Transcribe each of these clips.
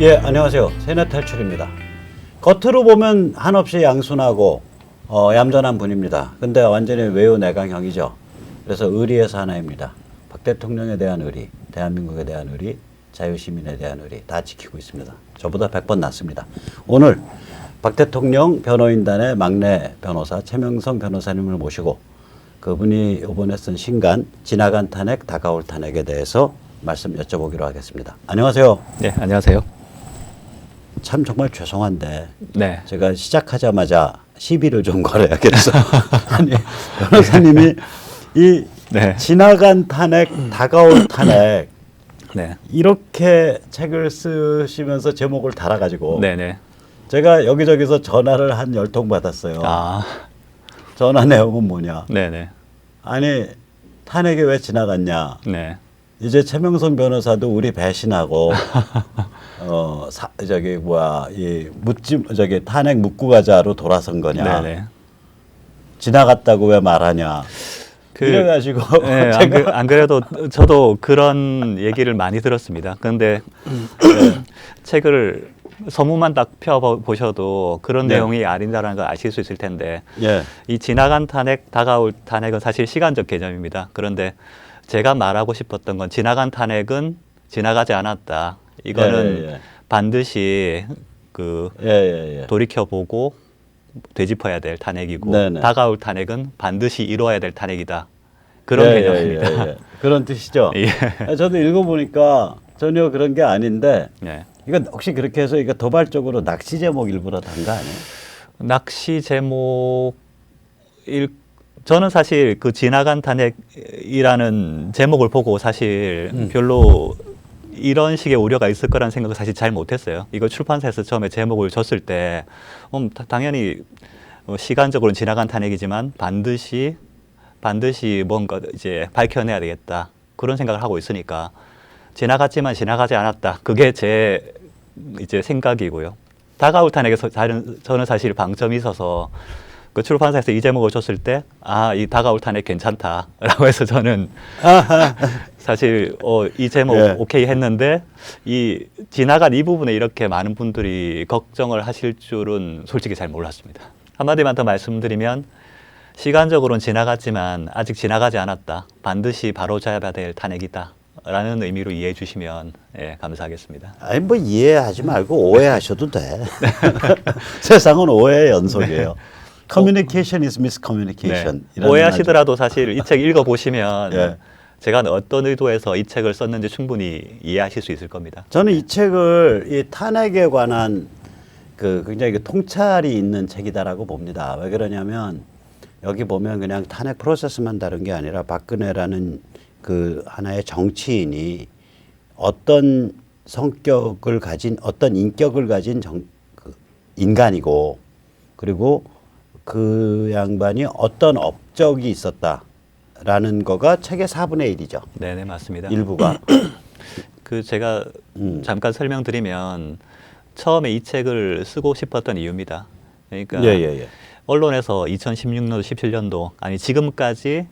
예, 안녕하세요. 세뇌탈출입니다. 겉으로 보면 한없이 양순하고 얌전한 분입니다. 근데 완전히 외유 내강형이죠. 그래서 의리에서 하나입니다. 박 대통령에 대한 의리, 대한민국에 대한 의리, 자유시민에 대한 의리 다 지키고 있습니다. 저보다 100번 낫습니다. 오늘 박 대통령 변호인단의 막내 변호사 최명성 변호사님을 모시고 그분이 이번에 쓴 신간 지나간 탄핵, 다가올 탄핵에 대해서 말씀 여쭤보기로 하겠습니다. 안녕하세요. 네, 안녕하세요. 참 정말 죄송한데 네. 제가 시작하자마자 시비를 좀 걸어야겠어. 아니 변호사님이 이 네. 지나간 탄핵, 다가올 탄핵 네. 이렇게 책을 쓰시면서 제목을 달아가지고 네네. 제가 여기저기서 전화를 한 10통 받았어요. 아, 전화 내용은 뭐냐. 네네. 아니 탄핵이 왜 지나갔냐. 네. 이제 최명선 변호사도 우리 배신하고 탄핵 묻고 가자로 돌아선 거냐. 네네. 지나갔다고 왜 말하냐. 그래가지고 네, 제가 안 그래도 저도 그런 얘기를 많이 들었습니다. 그런데 책을 서문만 딱 펴보셔도 그런 네. 내용이 아닌다는 걸 아실 수 있을 텐데 예. 이 지나간 탄핵, 다가올 탄핵은 사실 시간적 개념입니다. 그런데 제가 말하고 싶었던 건 지나간 탄핵은 지나가지 않았다. 이거는 예. 반드시 예. 돌이켜보고 되짚어야 될 탄핵이고 네네. 다가올 탄핵은 반드시 이루어야 될 탄핵이다. 그런 개념입니다. 예. 그런 뜻이죠. 예. 저도 읽어보니까 전혀 그런 게 아닌데 네. 이건 혹시 그렇게 해서 이거 도발적으로 낚시 제목 일부러 단 거 아니에요? 낚시 제목 저는 사실 그 지나간 탄핵이라는 제목을 보고 사실 별로 이런 식의 우려가 있을 거라는 생각을 사실 잘 못했어요. 이거 출판사에서 처음에 제목을 줬을 때 당연히 시간적으로는 지나간 탄핵이지만 반드시 뭔가 이제 밝혀내야 되겠다. 그런 생각을 하고 있으니까 지나갔지만 지나가지 않았다. 그게 제 이제 생각이고요. 다가올 탄핵에서 저는 사실 방점이 있어서 그 출판사에서 이 제목을 줬을 때 이 다가올 탄핵 괜찮다라고 해서 저는 사실 이 제목 예. 오케이 했는데 이 지나간 이 부분에 이렇게 많은 분들이 걱정을 하실 줄은 솔직히 잘 몰랐습니다. 한마디만 더 말씀드리면 시간적으로는 지나갔지만 아직 지나가지 않았다. 반드시 바로잡아야 될 탄핵이다. 라는 의미로 이해해 주시면 감사하겠습니다. 아니 뭐 이해하지 말고 오해하셔도 돼. 세상은 오해의 연속이에요. Communication is miscommunication. 네. 오해하시더라도 사실 이 책 읽어보시면 예. 제가 어떤 의도에서 이 책을 썼는지 충분히 이해하실 수 있을 겁니다. 저는 이 책을 이 탄핵에 관한 굉장히 통찰이 있는 책이다라고 봅니다. 왜 그러냐면 여기 보면 그냥 탄핵 프로세스만 다룬 게 아니라 박근혜라는 그 하나의 정치인이 어떤 성격을 가진 어떤 인격을 가진 인간이고 그리고 그 양반이 어떤 업적이 있었다라는 거가 책의 4분의 1이죠. 네네 맞습니다. 일부가. 제가 잠깐 설명드리면 처음에 이 책을 쓰고 싶었던 이유입니다. 그러니까 예. 언론에서 2016년도, 17년도 아니 지금까지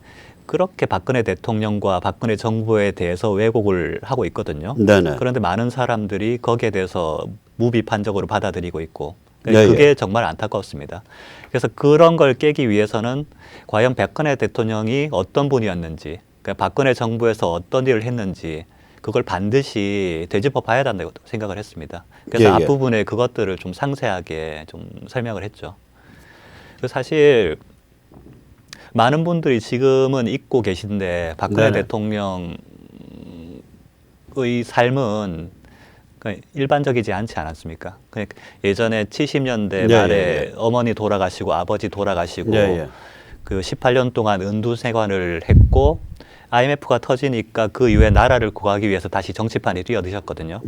그렇게 박근혜 대통령과 박근혜 정부에 대해서 왜곡을 하고 있거든요. 네네. 그런데 많은 사람들이 거기에 대해서 무비판적으로 받아들이고 있고 네, 그게 정말 안타까웠습니다. 그래서 그런 걸 깨기 위해서는 과연 박근혜 대통령이 어떤 분이었는지 그러니까 박근혜 정부에서 어떤 일을 했는지 그걸 반드시 되짚어 봐야 한다고 생각을 했습니다. 그래서 앞부분에 그것들을 좀 상세하게 좀 설명을 했죠. 사실 많은 분들이 지금은 잊고 계신데 박근혜 네네. 대통령의 삶은 일반적이지 않지 않았습니까? 예전에 70년대 말에 어머니 돌아가시고 아버지 돌아가시고 그 18년 동안 은둔 생활을 했고 IMF가 터지니까 그 이후에 나라를 구하기 위해서 다시 정치판에 뛰어드셨거든요.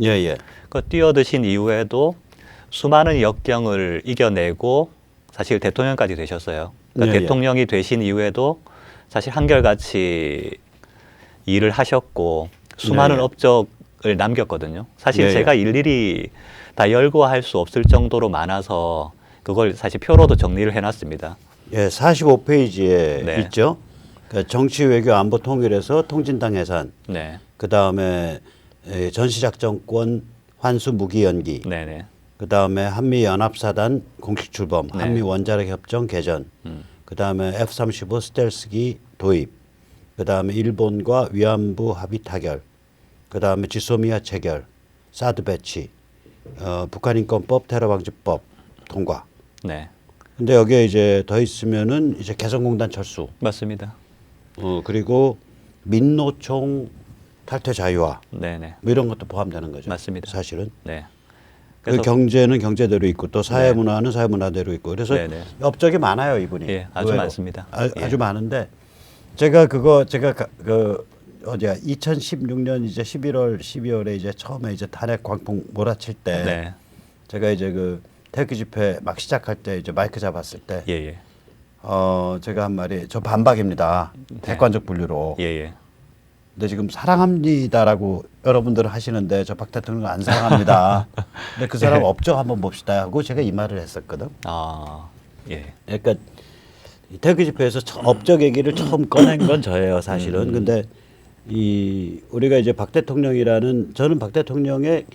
그 뛰어드신 이후에도 수많은 역경을 이겨내고 사실 대통령까지 되셨어요. 그러니까 대통령이 되신 이후에도 사실 한결같이 일을 하셨고 수많은 업적을 남겼거든요. 사실 제가 일일이 다 열거할 수 없을 정도로 많아서 그걸 사실 표로도 정리를 해놨습니다. 45페이지에 있죠. 그러니까 정치, 외교, 안보 통일에서 통진당 해산, 그 다음에 전시작전권 환수 무기 연기, 네네. 그 다음에 한미 연합사단 공식 출범, 네. 한미 원자력 협정 개전, 그 다음에 F-35 스텔스기 도입, 그 다음에 일본과 위안부 합의 타결, 그 다음에 지소미아 체결, 사드 배치, 북한 인권법, 테러 방지법 통과. 네. 근데 여기에 이제 더 있으면은 이제 개성공단 철수, 맞습니다. 그리고 민노총 탈퇴 자유화, 네네. 뭐 이런 것도 포함되는 거죠. 맞습니다. 사실은. 네. 그 경제는 경제대로 있고 또 사회문화는 네. 사회문화대로 있고 그래서 네네. 업적이 많아요 이분이. 예, 아주 의외로. 많습니다. 예. 아주 많은데 제가 그 어디야 2016년 이제 11월 12월에 이제 처음에 이제 탄핵 광풍 몰아칠 때 네. 제가 이제 그 태극기 집회 막 시작할 때 이제 마이크 잡았을 때 예예. 제가 한 말이 저 반박입니다. 객관적 분류로. 예예. 근데 지금 사랑합니다라고 여러분들은 하시는데 저 박 대통령 안 사랑합니다. 근데 그 사람 업적 한번 봅시다 하고 제가 이 말을 했었거든. 아 예. 그러니까 이 태극기 집회에서 업적 얘기를 처음 꺼낸 건 저예요, 사실은. 근데 이 우리가 이제 박 대통령이라는 저는 박 대통령의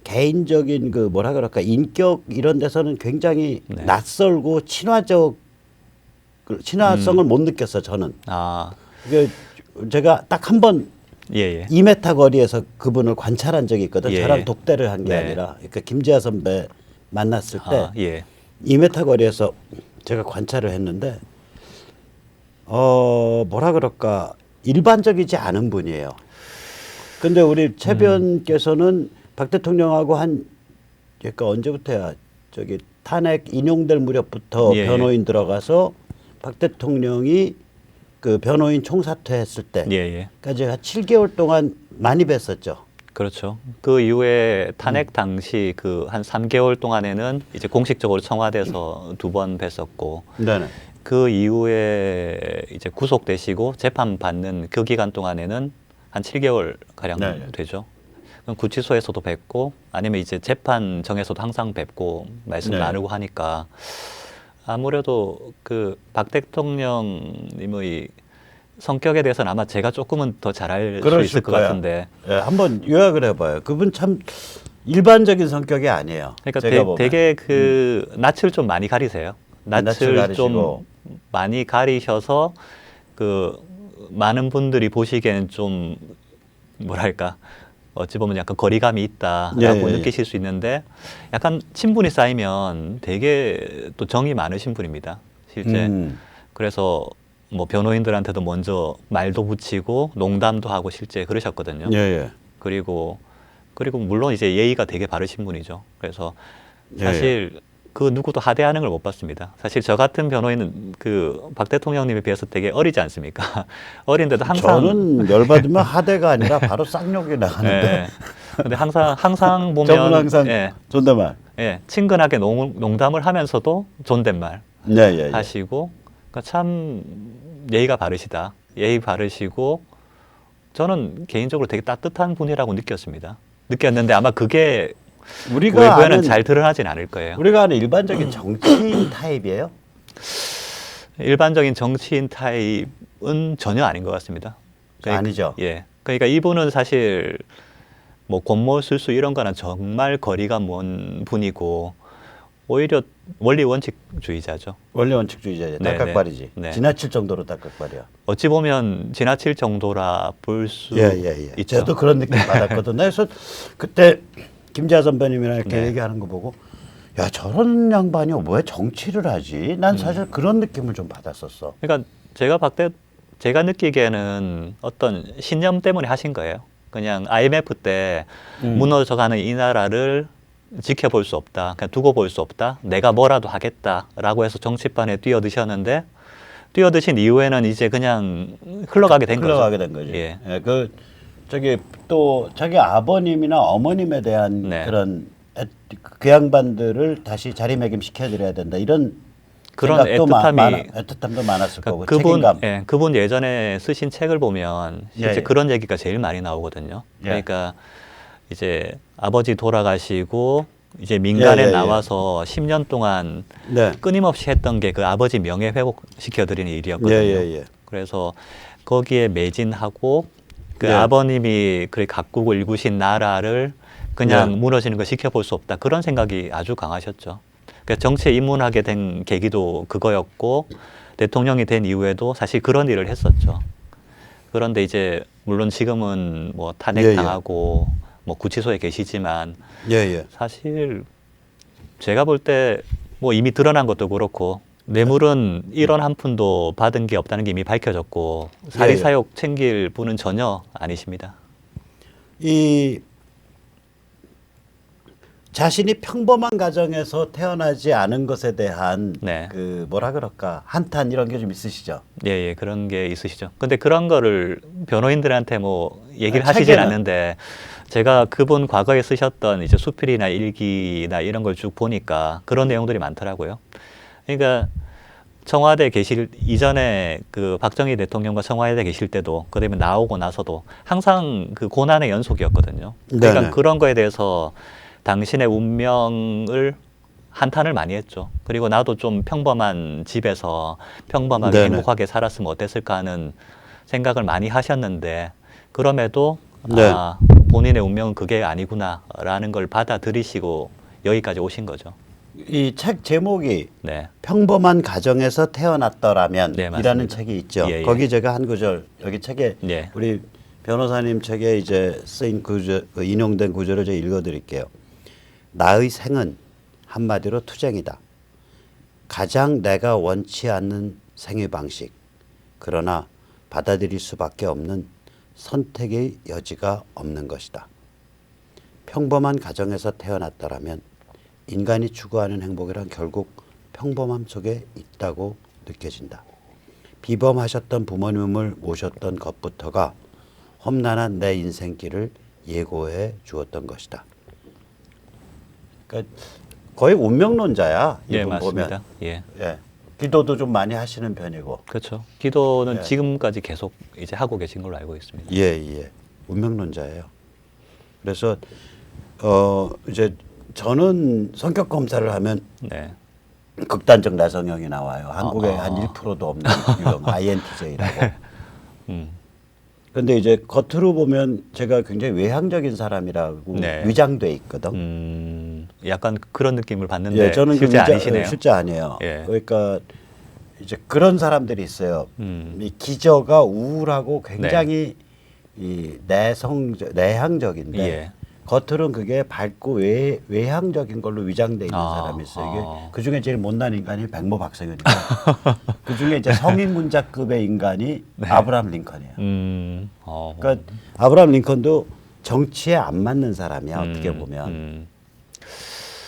개인적인 그 뭐라 그럴까 인격 이런 데서는 굉장히 네. 낯설고 친화성을 못 느꼈어 저는. 아 이게 제가 딱 한 번 예예. 2m 거리에서 그분을 관찰한 적이 있거든. 예. 저랑 독대를 한 게 네. 아니라, 그러니까 김지아 선배 만났을 때 아, 예. 2m 거리에서 제가 관찰을 했는데, 뭐라 그럴까 일반적이지 않은 분이에요. 근데 우리 최변께서는 박 대통령하고 그러니까 언제부터야 저기 탄핵 인용될 무렵부터 예. 변호인 들어가서 박 대통령이 그 변호인 총사퇴했을 때. 예예. 그러니까 제가 7개월 동안 많이 뵀었죠. 그렇죠. 그 이후에 탄핵 당시 그 한 3개월 동안에는 이제 공식적으로 청와대에서 2번 뵀었고 네네. 그 이후에 이제 구속되시고 재판 받는 그 기간 동안에는 한 7개월 가량 네. 되죠. 그럼 구치소에서도 뵙고 아니면 이제 재판정에서도 항상 뵙고 말씀 네. 나누고 하니까 아무래도 그 박 대통령님의 성격에 대해서는 아마 제가 조금은 더 잘 알 수 그러실 있을 것 거야. 같은데. 예, 한번 요약을 해봐요. 그분 참 일반적인 성격이 아니에요. 그러니까 제가 보면. 되게 그 낯을 좀 많이 가리세요. 낯을 낯을 가리시고. 좀 많이 가리셔서 그 많은 분들이 보시기에는 좀 뭐랄까 어찌 보면 약간 거리감이 있다라고 예, 예, 예. 느끼실 수 있는데 약간 친분이 쌓이면 되게 또 정이 많으신 분입니다. 실제 그래서 뭐 변호인들한테도 먼저 말도 붙이고 농담도 하고 실제 그러셨거든요. 예, 예. 그리고 물론 이제 예의가 되게 바르신 분이죠. 그래서 예, 사실 그 누구도 하대하는 걸 못 봤습니다. 사실 저 같은 변호인은 그 박 대통령님에 비해서 되게 어리지 않습니까? 어린데도 항상 저는 열받으면 하대가 아니라 바로 쌍욕이 나가는데. 예. 근데 항상 보면 저분 항상 예, 존댓말. 예, 친근하게 농담을 하면서도 존댓말 예, 예, 예. 하시고 그러니까 참 예의가 바르시다. 예의 바르시고 저는 개인적으로 되게 따뜻한 분이라고 느꼈는데 아마 그게 우리가 외부에는 아는 잘 드러나진 않을 거예요. 우리가 아는 일반적인 정치인 타입이에요. 일반적인 정치인 타입은 전혀 아닌 것 같습니다. 아니죠. 예. 그러니까 이분은 사실 뭐 권모술수 이런 거는 정말 거리가 먼 분이고 오히려 원리 원칙주의자죠. 원리 원칙주의자죠. 네, 딱딱발이지. 네. 지나칠 정도로 딱딱발이야. 어찌 보면 지나칠 정도라 볼 수 예. 있죠. 저도 그런 느낌 받았거든요. 그래서 그때 김지아 선배님이랑 이렇게 네. 얘기하는 거 보고 야 저런 양반이 왜 정치를 하지? 난 사실 그런 느낌을 좀 받았었어. 그러니까 제가 느끼기에는 어떤 신념 때문에 하신 거예요. 그냥 IMF 때 무너져가는 이 나라를 지켜볼 수 없다. 그냥 두고 볼 수 없다. 내가 뭐라도 하겠다라고 해서 정치판에 뛰어드셨는데 뛰어드신 이후에는 이제 그냥 흘러가게 된 거죠. 흘러가게 된 거지. 예. 예, 그 저기 또 자기 아버님이나 어머님에 대한 네. 그런 그 양반들을 다시 자리매김시켜야 드려야 된다. 이런 그런 생각도 애틋함이 애틋함도 많았을 거고 그분, 책임감. 예, 그분 예전에 쓰신 책을 보면 실제 예. 그런 얘기가 제일 많이 나오거든요. 예. 그러니까 이제 아버지 돌아가시고 이제 민간에 예. 나와서 10년 동안 네. 끊임없이 했던 게 그 아버지 명예 회복 시켜드리는 일이었거든요. 예. 그래서 거기에 매진하고 그 예. 아버님이 그래 가꾸고 일구신 나라를 그냥 네. 무너지는 거 지켜볼 수 없다. 그런 생각이 아주 강하셨죠. 그러니까 정치에 입문하게 된 계기도 그거였고 대통령이 된 이후에도 사실 그런 일을 했었죠. 그런데 이제 물론 지금은 뭐 탄핵당하고 뭐 구치소에 계시지만 예, 예. 사실 제가 볼 때 뭐 이미 드러난 것도 그렇고 뇌물은 1원 한 푼도 받은 게 없다는 게 이미 밝혀졌고 사리사욕 챙길 분은 전혀 아니십니다. 이 자신이 평범한 가정에서 태어나지 않은 것에 대한 네. 그 뭐라 그럴까 한탄 이런 게 좀 있으시죠? 예, 예, 그런 게 있으시죠. 근데 그런 거를 변호인들한테 뭐 얘기를 아, 하시진 책에는. 않는데 제가 그분 과거에 쓰셨던 이제 수필이나 일기나 이런 걸 쭉 보니까 그런 내용들이 많더라고요. 그러니까 청와대 계실 이전에 그 박정희 대통령과 청와대 계실 때도 그다음에 나오고 나서도 항상 그 고난의 연속이었거든요. 그러니까 네네. 그런 거에 대해서 당신의 운명을 한탄을 많이 했죠. 그리고 나도 좀 평범한 집에서 평범하게 네네. 행복하게 살았으면 어땠을까 하는 생각을 많이 하셨는데 그럼에도 네. 아, 본인의 운명은 그게 아니구나라는 걸 받아들이시고 여기까지 오신 거죠. 이 책 제목이 네. 평범한 가정에서 태어났더라면 네, 이라는 맞습니다. 책이 있죠. 예, 예. 거기 제가 한 구절 여기 책에 예. 우리 변호사님 책에 이제 쓰인 구절 그 인용된 구절을 제가 읽어드릴게요. 나의 생은 한마디로 투쟁이다. 가장 내가 원치 않는 생애 방식. 그러나 받아들일 수밖에 없는 선택의 여지가 없는 것이다. 평범한 가정에서 태어났더라면 인간이 추구하는 행복이란 결국 평범함 속에 있다고 느껴진다. 비범하셨던 부모님을 모셨던 것부터가 험난한 내 인생길을 예고해 주었던 것이다. 그러니까 거의 운명론자야. 예, 이분 맞습니다. 보면. 예. 예. 기도도 좀 많이 하시는 편이고. 그렇죠. 기도는 예. 지금까지 계속 이제 하고 계신 걸로 알고 있습니다. 예, 예. 운명론자예요. 그래서 이제 저는 성격 검사를 하면 네. 극단적 내성형이 나와요. 한국에 아. 한 1%도 없는 유형 INTJ라고. 음. 근데 이제 겉으로 보면 제가 굉장히 외향적인 사람이라고 네. 위장돼 있거든. 약간 그런 느낌을 받는데 예, 저는 실제 그 아니시네요. 실제 아니에요. 예. 그러니까 이제 그런 사람들이 있어요. 음. 이 기저가 우울하고 굉장히 이 내향적인데 예. 겉으로는 그게 밝고 외향적인 걸로 위장돼 있는 아, 사람이 있어요. 이게 아. 그 중에 제일 못난 인간이 백모 박사연이고 그 중에 이제 성인 문자급의 인간이 아브라함 링컨이에요. 그러니까 아브라함 링컨도 정치에 안 맞는 사람이야 어떻게 보면.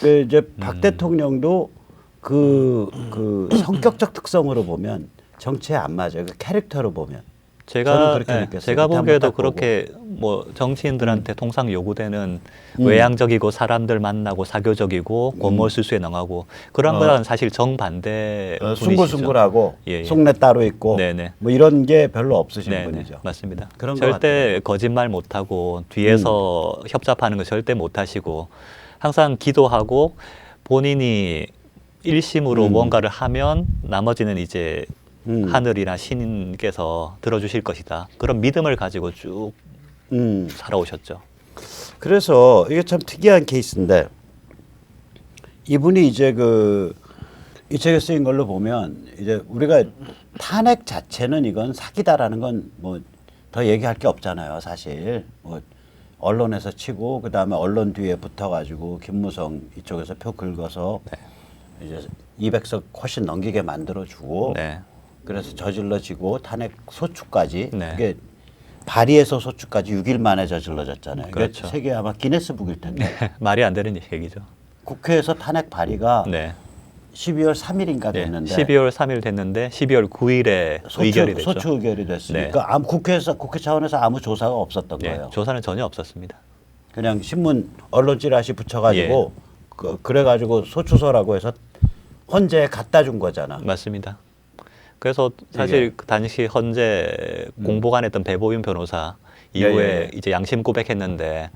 그 이제 박 대통령도 그 성격적 특성으로 보면 정치에 안 맞아요. 그 캐릭터로 보면. 저는 제가 그렇게 느꼈어요. 제가 그때 한번 보기에도 딱 그렇게 뭐 정치인들한테 통상 요구되는 외향적이고 사람들 만나고 사교적이고 권모술수에 능하고 그런 거랑 사실 정반대 분이시죠. 숭고숭고하고 예, 예. 속내 따로 있고 네네. 뭐 이런 게 별로 없으신 네네, 분이죠. 맞습니다. 그런 것 절대 거짓말 못하고 뒤에서 협잡하는 거 절대 못하시고 항상 기도하고 본인이 일심으로 뭔가를 하면 나머지는 이제 하늘이나 신께서 들어주실 것이다. 그런 믿음을 가지고 쭉 살아오셨죠. 그래서 이게 참 특이한 케이스인데 이분이 이제 이 책에 쓰인 걸로 보면 이제 우리가 탄핵 자체는 이건 사기다라는 건 뭐 더 얘기할 게 없잖아요. 사실 뭐 언론에서 치고 그 다음에 언론 뒤에 붙어가지고 김무성 이쪽에서 표 긁어서 이제 200석 훨씬 넘기게 만들어주고 네. 그래서 저질러지고 탄핵 소추까지 네. 그게 발의에서 소추까지 6일 만에 저질러졌잖아요. 그렇죠. 그러니까 세계 아마 기네스북일 텐데 말이 안 되는 얘기죠. 국회에서 탄핵 발의가 네. 12월 3일인가 네. 됐는데 12월 3일 됐는데 12월 9일에 의결이 됐죠. 소추 의결이 됐으니까 네. 아무 국회 차원에서 아무 조사가 없었던 네. 거예요. 조사는 전혀 없었습니다. 그냥 신문 언론 찌라시 붙여가지고 예. 그래가지고 소추서라고 해서 헌재에 갖다 준 거잖아. 맞습니다. 그래서 사실 그 당시 헌재 공보관했던 배보윤 변호사 이후에 이제 양심 고백했는데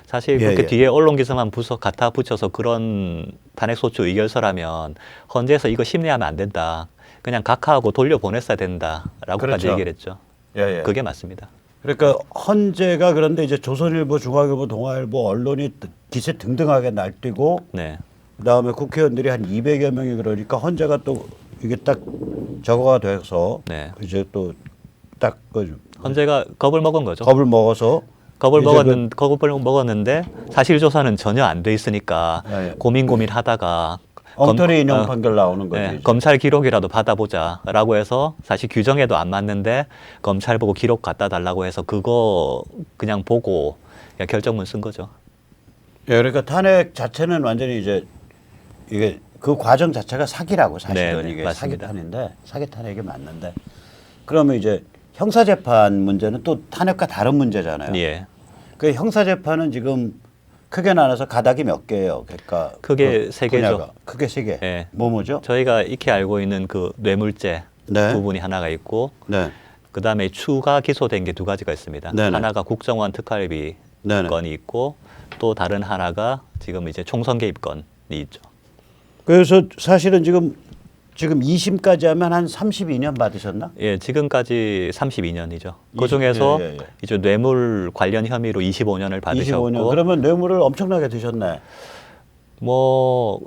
사실 그렇게 뒤에 언론 기사만 갖다 붙여서 그런 탄핵소추 의결서라면 헌재에서 이거 심리하면 안 된다. 그냥 각하하고 돌려보냈어야 된다라고까지 그렇죠. 얘기를 했죠. 예, 예. 그게 맞습니다. 그러니까 헌재가 그런데 이제 조선일보, 중앙일보, 동아일보 언론이 기세 등등하게 날뛰고 네. 그다음에 국회의원들이 한 200여 명이 그러니까 헌재가 또 이게 딱 저거가 돼서 네. 이제 또 딱 그 헌재가 겁을 먹은 거죠. 겁을 먹어서 겁을 이제 먹었는데 사실 조사는 전혀 안 돼 있으니까 예, 예. 고민하다가 엉터리 인용 판결 나오는 거지. 예, 검찰 기록이라도 받아보자라고 해서 사실 규정에도 안 맞는데 검찰 보고 기록 갖다 달라고 해서 그거 그냥 보고 그냥 결정문 쓴 거죠. 예, 그러니까 탄핵 자체는 완전히 이제 이게 그 과정 자체가 사기라고 사실은 네, 이게 맞습니다. 사기탄인데 사기 탄핵이 맞는데 그러면 이제 형사재판 문제는 또 탄핵과 다른 문제잖아요. 예. 그 형사재판은 지금 크게 나눠서 가닥이 몇 개예요. 그러니까 크게 세 개죠. 분야가. 크게 세 개. 예. 뭐죠? 저희가 익히 알고 있는 그 뇌물죄 네. 부분이 하나가 있고 네. 그다음에 추가 기소된 게 두 가지가 있습니다. 네네. 하나가 국정원 특활비 네네. 건이 있고 또 다른 하나가 지금 이제 총선 개입 건이 있죠. 그래서 사실은 지금 2심까지 하면 한 32년 받으셨나? 예, 지금까지 32년이죠. 그 20, 중에서 예, 예, 예. 이제 뇌물 관련 혐의로 25년을 받으셨고 25년. 그러면 뇌물을 엄청나게 드셨네. 뭐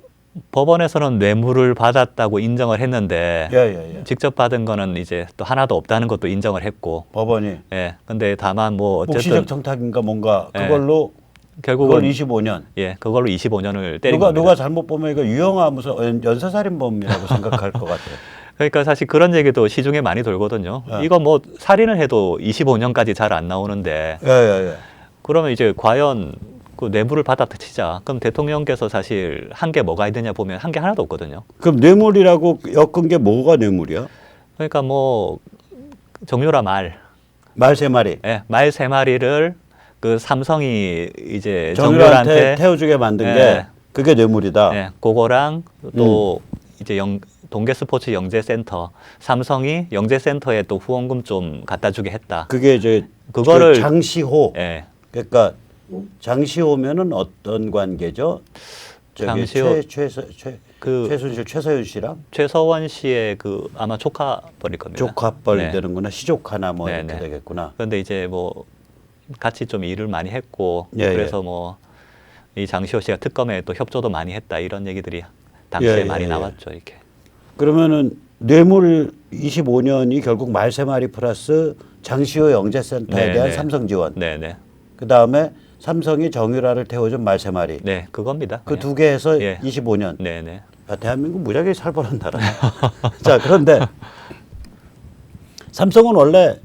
법원에서는 뇌물을 받았다고 인정을 했는데 예, 예, 예. 직접 받은 거는 이제 또 하나도 없다는 것도 인정을 했고 법원이 예. 근데 다만 뭐 어쨌든 묵시적 청탁인가 뭔가 예. 그걸로 결국은 그걸 25년. 예, 그걸로 25년을 때린 누가 겁니다. 잘못 보면 이거 유형아 무슨 연쇄살인범이라고 생각할 것 같아요. 그러니까 사실 그런 얘기도 시중에 많이 돌거든요. 예. 이거 뭐 살인을 해도 25년까지 잘 안 나오는데 예, 예, 예. 그러면 이제 과연 그 뇌물을 받았다 치자. 그럼 대통령께서 사실 한 게 뭐가 있느냐 보면 한 게 하나도 없거든요. 그럼 뇌물이라고 엮은 게 뭐가 뇌물이야? 그러니까 뭐 정유라 말, 말 3마리. 예, 말 3마리를 그 삼성이 이제 정유라한테 정유라한테 태워주게 만든 예. 게 그게 뇌물이다. 예, 그거랑 또 이제 동계 스포츠 영재센터 삼성이 영재센터에 또 후원금 좀 갖다 주게 했다. 그게 이제 그거를- 그 장시호. 예. 그러니까 장시호면은 어떤 관계죠? 저기 장시호- 그- 최순실 최서윤 씨랑 최서원 씨의 그 아마 조카뻘일 겁니다. 조카뻘 네. 되는구나. 시조카나 뭐 네, 이렇게 네. 되겠구나. 그런데 이제 뭐 같이 좀 일을 많이 했고 예, 그래서 뭐 이 장시호 씨가 특검에 또 협조도 많이 했다 이런 얘기들이 당시에 예, 많이 예, 나왔죠. 이렇게. 그러면은 뇌물 25년이 결국 말 3마리 플러스 장시호 영재센터에 네, 대한 네. 삼성 지원. 네네. 그 다음에 삼성이 정유라를 태워준 말 3마리. 네, 그겁니다. 그 두 개에서 예. 25년. 네네. 아, 대한민국 무지하게 살벌한 나라. 자, 그런데 삼성은 원래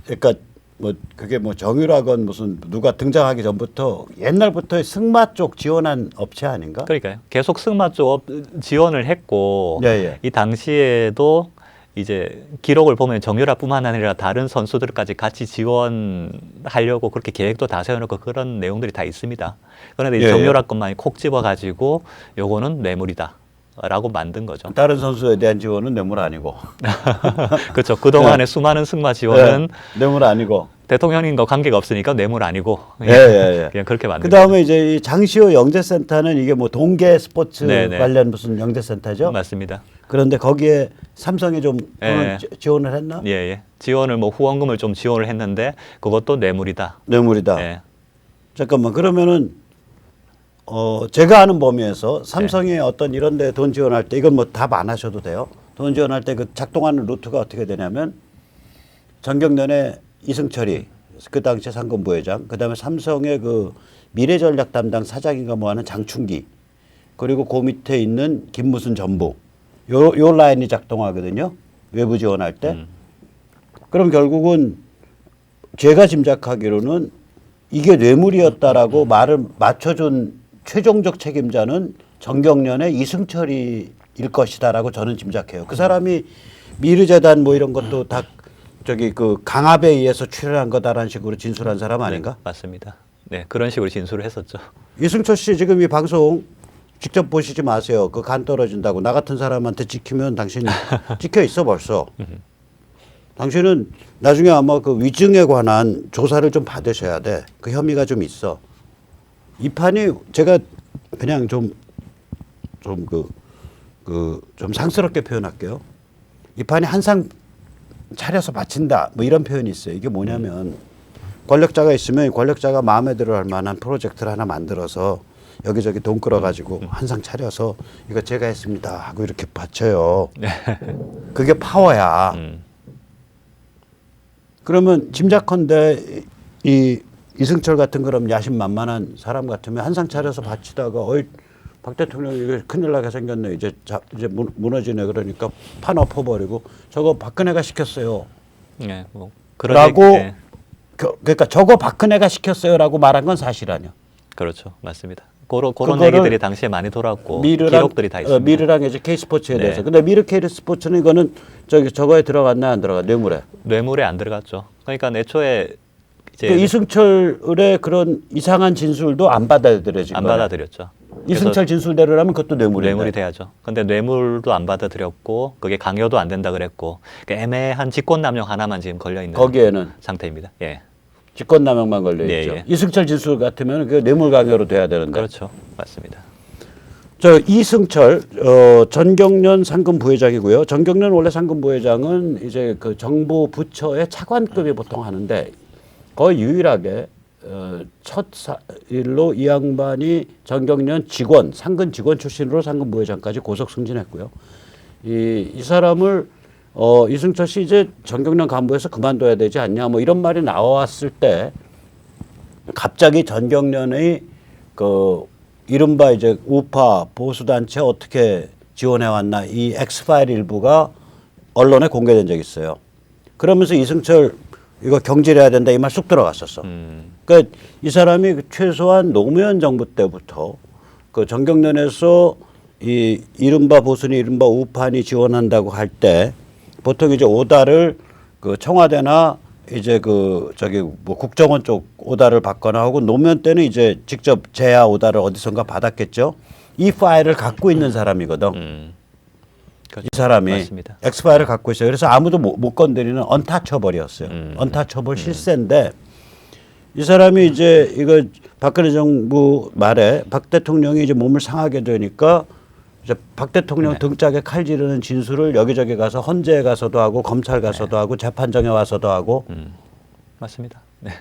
그러니까 뭐 그게 뭐 정유라건 무슨 누가 등장하기 전부터 옛날부터 승마 쪽 지원한 업체 아닌가? 그러니까요. 계속 승마 쪽 지원을 했고 예, 예. 이 당시에도 이제 기록을 보면 정유라뿐만 아니라 다른 선수들까지 같이 지원하려고 그렇게 계획도 다 세워놓고 그런 내용들이 다 있습니다. 그런데 예, 예. 정유라 것만 콕 집어가지고 요거는 뇌물이다라고 만든 거죠. 다른 선수에 대한 지원은 뇌물 아니고. 그렇죠. 그동안의 수많은 승마 지원은 네, 뇌물 아니고. 대통령님과 관계가 없으니까 뇌물 아니고 예, 예, 예. 그냥 그렇게 만든 그 다음에 이제 이 장시호 영재센터는 이게 뭐 동계 스포츠 네네. 관련 무슨 영재센터죠? 거죠. 맞습니다. 그런데 거기에 삼성이 좀 예. 지원을 했나? 예, 예. 지원을 뭐 후원금을 좀 지원을 했는데 그것도 뇌물이다. 뇌물이다. 예. 잠깐만 그러면은 제가 아는 범위에서 삼성이 어떤 이런 데 돈 지원할 때 이건 뭐 답 안 하셔도 돼요. 돈 지원할 때 그 작동하는 루트가 어떻게 되냐면 정경련의 이승철이 그 당시 상금 부회장, 그다음에 삼성의 그 미래전략 담당 사장인가 뭐 하는 장충기, 그리고 그 밑에 있는 김무순 전부 요 라인이 작동하거든요. 외부 지원할 때. 그럼 결국은 제가 짐작하기로는 이게 뇌물이었다라고 말을 맞춰준 최종적 책임자는 정경련의 이승철이일 것이다라고 저는 짐작해요. 그 사람이 미르재단 뭐 이런 것도 다 저기 그 강압에 의해서 출연한 거다라는 식으로 진술한 사람 아닌가? 네, 맞습니다. 네, 그런 식으로 진술을 했었죠. 이승철 씨 지금 이 방송 직접 보시지 마세요. 그 간 떨어진다고. 나 같은 사람한테 찍히면 당신 찍혀 있어 벌써. 당신은 나중에 아마 그 위증에 관한 조사를 좀 받으셔야 돼. 그 혐의가 좀 있어. 이 판이 제가 그냥 좀 상스럽게 표현할게요. 이 판이 한상 차려서 바친다. 뭐 이런 표현이 있어요. 이게 뭐냐면 권력자가 있으면 권력자가 마음에 들어 할 만한 프로젝트를 하나 만들어서 여기저기 돈 끌어가지고 한상 차려서 이거 제가 했습니다 하고 이렇게 바쳐요. 그게 파워야. 그러면 짐작컨대 이 이승철 같은 그런 야심만만한 사람 같으면 한상 차려서 바치다가 어이 박 대통령 이거 큰일 나게 생겼네 이제 무너지네 그러니까 판 엎어버리고 저거 박근혜가 시켰어요. 네, 뭐 라고 네. 그러니까 저거 박근혜가 시켰어요라고 말한 건 사실 아니야. 그렇죠, 맞습니다. 그런 그거를 얘기들이 당시에 많이 돌았고 기록들이 다 있습니다. 미르랑 이제 K스포츠에 네. 대해서. 근데 미르 K스포츠는 이거는 저거에 들어갔나 안 들어가? 뇌물에. 뇌물에 안 들어갔죠. 그러니까 애초에 이제 그 이승철의 그런 이상한 진술도 안 받아들여진 안 거야. 받아들였죠. 이승철 진술대로라면 그것도 뇌물인데. 뇌물이 돼야죠. 근데 뇌물도 안 받아들였고 그게 강요도 안 된다 그랬고 그러니까 애매한 직권남용 하나만 지금 걸려 있는 거기에는 상태입니다. 예, 직권남용만 걸려 네, 있죠. 예. 이승철 진술 같으면 그 뇌물 강요로 돼야 되는데. 그렇죠, 맞습니다. 저 이승철 전경련 상금 부회장이고요. 전경련 원래 상금 부회장은 이제 그 정부 부처의 차관급이 보통 하는데 거의 유일하게 첫 일로 이 양반이 전경련 직원 상근 직원 출신으로 상금 부회장까지 고속 승진했고요. 이 사람을 이승철 씨 이제 전경련 간부에서 그만둬야 되지 않냐 뭐 이런 말이 나왔을 때 갑자기 전경련의 그 이른바 이제 우파 보수단체 어떻게 지원해 왔나 이 엑스파일 일부가 언론에 공개된 적이 있어요. 그러면서 이승철 이거 경질해야 된다 이 말 쑥 들어갔었어. 그러니까 이 사람이 최소한 노무현 정부 때부터 그 전경련에서 이 이른바 보수니 이른바 우파니 지원한다고 할 때 보통 이제 오다를 그 청와대나 이제 그 저기 뭐 국정원 쪽 오다를 받거나 하고 노무현 때는 이제 직접 제야 오다를 어디선가 받았겠죠. 이 파일을 갖고 있는 사람이거든. 그렇죠. 이 사람이 맞습니다. 엑스파일을 갖고 있어요. 그래서 아무도 못 건드리는 언타처벌이었어요. 언타처벌 실세인데 이 사람이 이제 이거 박근혜 정부 말에 박 대통령이 이제 몸을 상하게 되니까 이제 박 대통령 네. 등짝에 칼 지르는 진술을 여기저기 가서 헌재에 가서도 하고 검찰 가서도 하고 재판정에 와서도 하고 맞습니다. 네.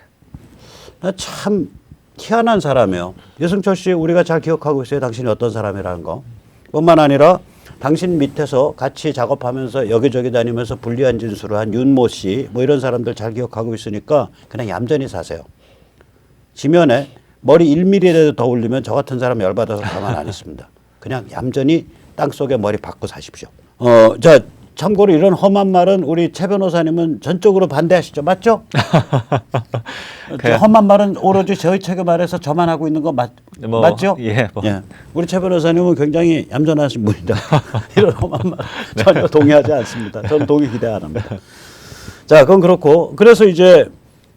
참 희한한 사람이에요. 유승철 씨 우리가 잘 기억하고 있어요. 당신이 어떤 사람이라는 거. 뿐만 아니라 당신 밑에서 같이 작업하면서 여기저기 다니면서 불리한 진술을 한 윤모 씨 뭐 이런 사람들 잘 기억하고 있으니까 그냥 얌전히 사세요. 지면에 머리 1mm라도 더 올리면 저 같은 사람 열받아서 가만 안 있습니다. 그냥 얌전히 땅속에 머리 박고 사십시오. 자 참고로 이런 험한 말은 우리 최 변호사님은 전적으로 반대하시죠. 맞죠? 험한 말은 오로지 저희 책에 말해서 저만 하고 있는 거 맞죠? 예, 뭐. 예. 우리 최 변호사님은 굉장히 얌전하신 분이다. 이런 험한 말 전혀 동의하지 않습니다. 저는 동의 기대 안 합니다. 자, 그건 그렇고 그래서 이제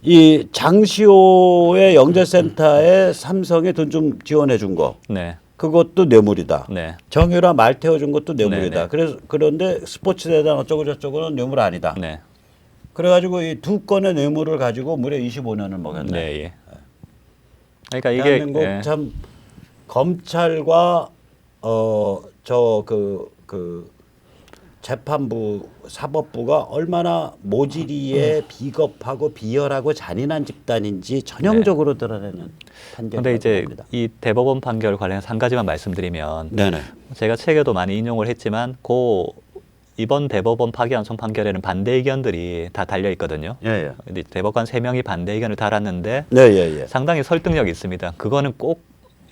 이 장시호의 영재센터에 삼성에 돈 좀 지원해 준 거. 네. 그것도 뇌물이다. 네. 정유라 말 태워준 것도 뇌물이다. 네, 네. 그래서 그런데 스포츠대단 어쩌고 저쩌고는 뇌물 아니다. 네. 그래가지고 이 두 건의 뇌물을 가지고 무려 25년을 먹였네. 네. 예. 그러니까 이게 대한민국 예. 참 검찰과 재판부 사법부가 얼마나 모질이에 비겁하고 비열하고 잔인한 집단인지 전형적으로 드러내는 판결입니다. 근데 이제 이 대법원 판결 관련해서 한 가지만 말씀드리면 네네. 제가 책에도 많이 인용을 했지만 이번 대법원 파기환송 판결에는 반대 의견들이 다 달려 있거든요. 예예. 근데 대법관 3명이 반대 의견을 달았는데 예예예. 상당히 설득력이 있습니다. 그거는 꼭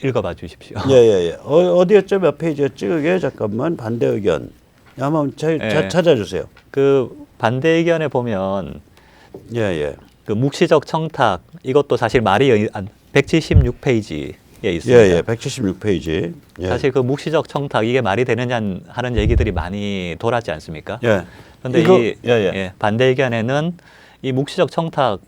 읽어봐 주십시오. 예예예. 어디였죠? 몇 페이지였지? 그게 잠깐만 반대 의견. 한번 예. 찾아주세요. 그 반대 의견에 보면 예예. 그 묵시적 청탁 이것도 사실 말이 176페이지에 있습니다. 예예. 176페이지. 예. 사실 그 묵시적 청탁 이게 말이 되느냐 하는 얘기들이 많이 돌았지 않습니까? 예. 그런데 이거- 이 예. 예, 반대 의견에는 이 묵시적 청탁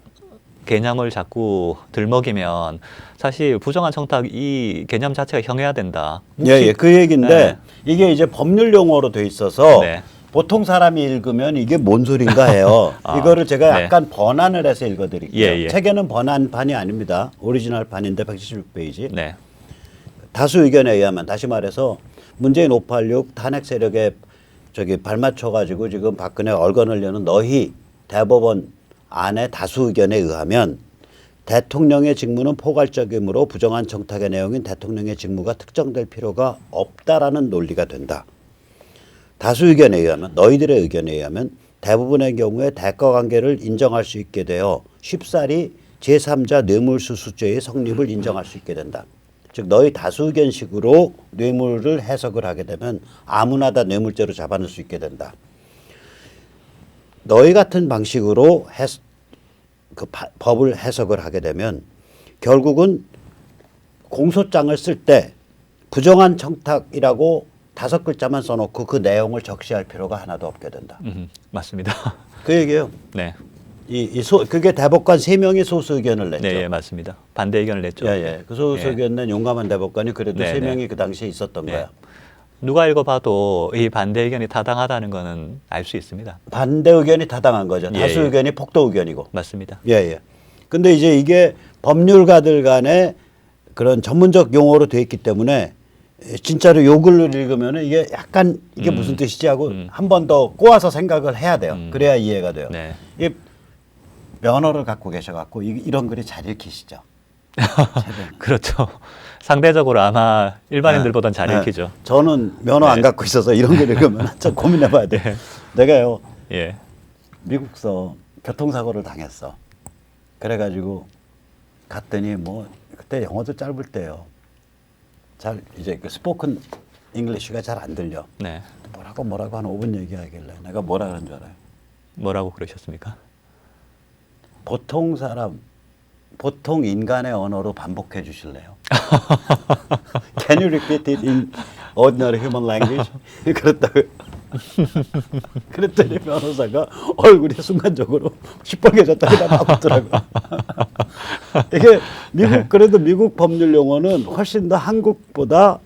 개념을 자꾸 들먹이면 사실 부정한 청탁 이 개념 자체가 형해야 된다. 예예. 그 얘기인데 네. 이게 이제 법률 용어로 돼 있어서 네. 보통 사람이 읽으면 이게 뭔 소린가 해요. 아, 이거를 제가 네. 약간 번안을 해서 읽어드릴게요. 예, 예. 책에는 번안판이 아닙니다. 오리지널 판인데 176페이지. 네. 다수 의견에 의하면 다시 말해서 문재인 586 탄핵 세력에 발맞춰 가지고 지금 박근혜 얼건을 여는 너희 대법원 안의 다수 의견에 의하면 대통령의 직무는 포괄적이므로 부정한 청탁의 내용인 대통령의 직무가 특정될 필요가 없다라는 논리가 된다. 다수 의견에 의하면 너희들의 의견에 의하면 대부분의 경우에 대가 관계를 인정할 수 있게 되어 쉽사리 제3자 뇌물수수죄의 성립을 인정할 수 있게 된다. 즉 너희 다수 의견식으로 뇌물을 해석을 하게 되면 아무나 다 뇌물죄로 잡아낼 수 있게 된다. 너희 같은 방식으로 법을 해석을 하게 되면 결국은 공소장을 쓸 때 부정한 청탁이라고 5글자만 써놓고 그 내용을 적시할 필요가 하나도 없게 된다. 맞습니다. 그 얘기예요. 네. 그게 대법관 3명이 소수 의견을 냈죠. 네, 예, 맞습니다. 반대 의견을 냈죠. 예, 예. 그 소수 예. 의견 낸 용감한 대법관이 그래도 네, 3명이 네. 그 당시에 있었던 네. 거야. 누가 읽어봐도 이 반대 의견이 타당하다는 거는 알 수 있습니다. 반대 의견이 타당한 거죠. 예, 다수 예. 의견이 폭도 의견이고. 맞습니다. 예, 예. 근데 이제 이게 법률가들 간에 그런 전문적 용어로 돼 있기 때문에 진짜로 요글을 읽으면 이게 약간 이게 무슨 뜻이지 하고 한 번 더 꼬아서 생각을 해야 돼요. 그래야 이해가 돼요. 네. 이게 면허를 갖고 계셔갖고 이런 글이 잘 읽히시죠. 그렇죠. 상대적으로 아마 일반인들보단 잘 네. 읽히죠. 저는 면허 안 네. 갖고 있어서 이런 글 읽으면 참 고민해봐야 돼. 내가요 예. 미국서 교통사고를 당했어. 그래가지고 갔더니 뭐 그때 영어도 짧을 때요. 잘 이제 그 스포큰 잉글리시가 잘 안 들려. 네. 뭐라고 한 5분 얘기하길래 내가 뭐라 그런 줄 알아요? 뭐라고 그러셨습니까? 보통 인간의 언어로 반복해 주실래요? Can you repeat it in ordinary human language? 그랬다고요. 그랬더니 변호사가 얼굴이 순간적으로 시뻘개졌다 그냥 막 웃더라고요. 이게 그래도 미국 법률 용어는 훨씬 더 한국보다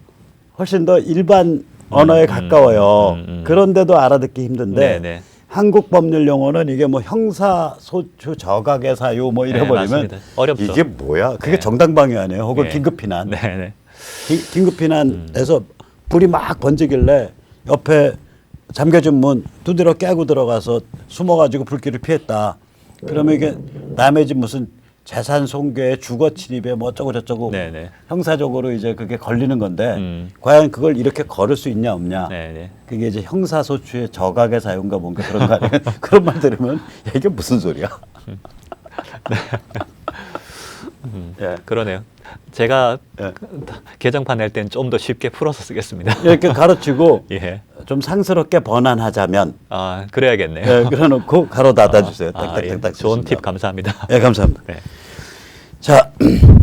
훨씬 더 일반 언어에 가까워요. 그런데도 알아듣기 힘든데 네. 한국 법률 용어는 이게 뭐 형사 소추 저각의 사유 뭐 이래버리면 맞습니다. 어렵죠. 이게 뭐야? 그게 네. 정당방위 아니에요? 혹은 네. 긴급 피난. 네. 긴급 피난에서 불이 막 번지길래 옆에 잠겨진 문 두드려 깨고 들어가서 숨어가지고 불길을 피했다. 그러면 이게 남의 집 무슨 재산 손괴, 주거 침입에 뭐 어쩌고 저쩌고 네. 형사적으로 이제 그게 걸리는 건데 과연 그걸 이렇게 걸을 수 있냐 없냐. 네. 그게 이제 형사소추의 저각의 사유인가 뭔가 그런 거 아니에요? 그런 말 들으면 야, 이게 무슨 소리야? 예. 그러네요. 제가 예. 개정판 낼 땐 좀 더 쉽게 풀어서 쓰겠습니다. 이렇게 가르치고 예. 좀 상스럽게 번안하자면 아, 그래야겠네요. 예, 그래놓고 가로 닫아주세요. 딱딱딱딱. 좋은 팁 감사합니다. 예, 감사합니다. 네. 자,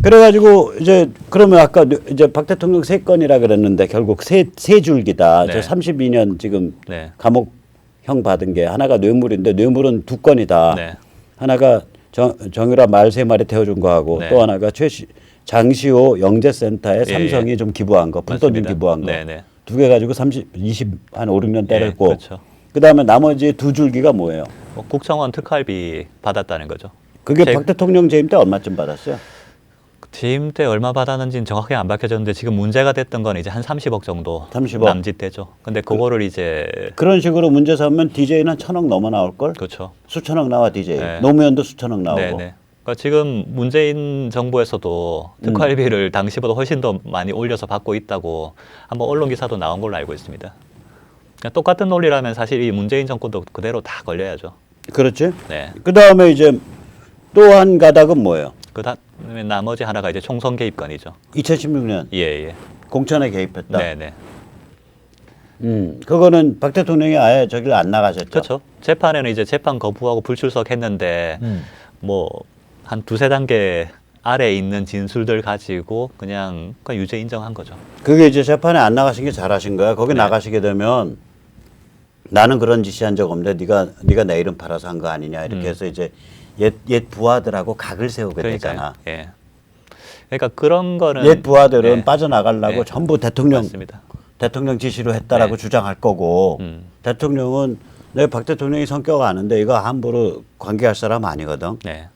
그래가지고 이제 그러면 아까 이제 박 대통령 3건이라 그랬는데 결국 세 줄기다. 네. 저 32년 지금 네. 감옥형 받은 게 하나가 뇌물인데 뇌물은 2건이다. 네. 하나가 정유라 말 3마리 태워준 거하고 네. 또 하나가 장시호 영재센터에 삼성이 예. 좀 기부한 거, 불돈 좀 맞습니다. 기부한 거. 네네. 두 개 가지고 20한 5, 6년 때렸고. 그렇죠. 그다음에 나머지 2줄기가 뭐예요? 국정원 특활비 받았다는 거죠. 그게 박 대통령 재임 때 얼마쯤 받았어요? 재임 때 얼마 받았는지는 정확하게 안 밝혀졌는데 지금 문제가 됐던 건 이제 한 30억 정도 30억. 남짓되죠. 근데 그거를 이제 그런 식으로 문제 삼으면 DJ는 1,000억 넘어 나올 걸? 그렇죠. 수천억 나와 DJ. 네. 노무현도 수천억 나오고. 네네. 그러니까 지금 문재인 정부에서도 특활비를 당시보다 훨씬 더 많이 올려서 받고 있다고 한번 언론 기사도 나온 걸로 알고 있습니다. 그러니까 똑같은 논리라면 사실 이 문재인 정권도 그대로 다 걸려야죠. 그렇지? 네. 그다음에 이제 또 한 가닥은 뭐예요? 그다음에 나머지 하나가 이제 총선 개입건이죠. 2016년 예. 공천에 개입했다. 네네. 그거는 박 대통령이 아예 저기를 안 나가셨죠. 그렇죠. 재판에는 이제 재판 거부하고 불출석했는데 뭐 한 2-3단계 아래에 있는 진술들 가지고 그냥 유죄 인정한 거죠. 그게 이제 재판에 안 나가신 게 잘하신 거야. 거기 네. 나가시게 되면 나는 그런 짓이 한 적 없는데 네가 내 이름 팔아서 한 거 아니냐 이렇게 해서 이제 옛 부하들하고 각을 세우게 되잖아. 예. 그러니까 그런 거는 옛 부하들은 네. 빠져나가려고 네. 전부 대통령 맞습니다. 지시로 했다라고 네. 주장할 거고 대통령은 내 박 대통령이 성격 아는데 이거 함부로 관계할 사람 아니거든. 네.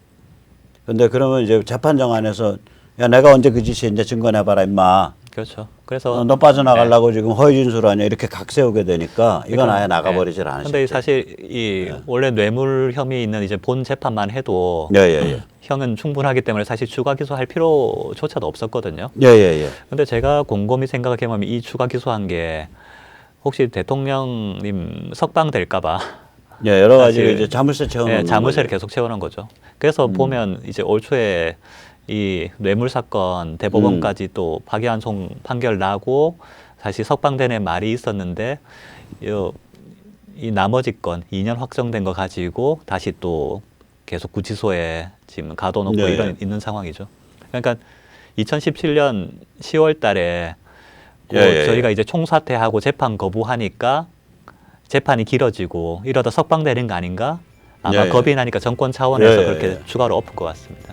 근데 그러면 이제 재판정 안에서 야 내가 언제 그 짓이 이제 증거 내봐라 임마 그렇죠. 그래서 너 빠져나가려고 지금 허위 진술하냐 이렇게 각 세우게 되니까 이건 아예 나가버리질 않으시죠. 근데 사실 이 원래 뇌물 혐의 있는 이제 본 재판만 해도 예예예. 형은 충분하기 때문에 사실 추가 기소할 필요조차도 없었거든요. 예예예. 근데 제가 곰곰이 생각해 보면 이 추가 기소한 게 혹시 대통령님 석방 될까봐 예, 여러 가지 사실, 이제 자물쇠 채워놓는 예, 자물쇠를 거죠. 계속 채워놓은 거죠. 그래서 보면 이제 올 초에 이 뇌물 사건 대법원까지 또 파기환송 판결 나고 사실 석방되는 말이 있었는데 이 나머지 건 2년 확정된 거 가지고 다시 또 계속 구치소에 지금 가둬놓고 네. 이런 있는 상황이죠. 그러니까 2017년 10월 달에 저희가 이제 총사퇴하고 재판 거부하니까 재판이 길어지고 이러다 석방되는 거 아닌가? 아마 예, 예. 겁이 나니까 정권 차원에서 예, 예, 그렇게 예. 추가로 엎을 것 같습니다.